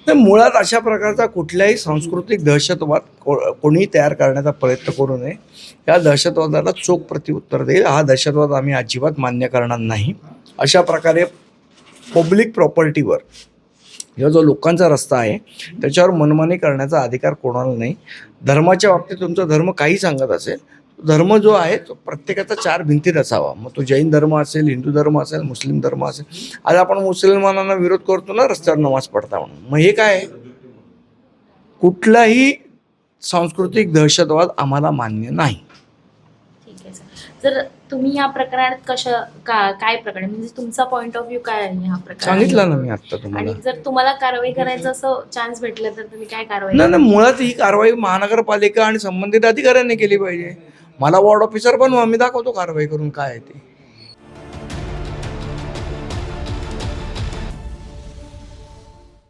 तर मुळात अशा प्रकारचा कुठल्याही सांस्कृतिक दहशतवाद कोणी तयार करण्याचा प्रयत्न करू नये. या दहशतवादाला चोख प्रत्युत्तर देईल. हा दहशतवाद आम्ही अजिबात मान्य करणार नाही. अशा प्रकारे पब्लिक प्रॉपर्टीवर किंवा जो लोकांचा रस्ता आहे त्याच्यावर मनमानी करण्याचा अधिकार कोणाला नाही. धर्माच्या बाबतीत तुमचा धर्म काही सांगत असेल, धर्म जो आहे तो प्रत्येकाचा चार भिंतीत असावा. मग तो जैन धर्म असेल, हिंदू धर्म असेल, मुस्लिम धर्म असेल. आज आपण मुसलमानांना विरोध करतो ना रस्त्यावर नमाज पडता म्हणून. मग हे काय आहे? कुठलाही सांस्कृतिक दहशतवाद आम्हाला मान्य नाही. ठीक आहे सर. जर तुम्ही या प्रकरणात काय प्रकरण म्हणजे तुमचा पॉइंट ऑफ व्ह्यू काय आहे ह्या प्रकरणात? सांगितलं ना मी आता तुम्हाला. आणि जर तुम्हाला कारवाई करायचं असं चान्स भेटलं तर तुम्ही काय कारवाई नाही, मुळात ही कारवाई महानगरपालिका आणि संबंधित अधिकाऱ्यांनी केली पाहिजे. मला वॉर्ड ऑफिसर बनवा, मी दाखवतो कारवाई करून काय आहे ते.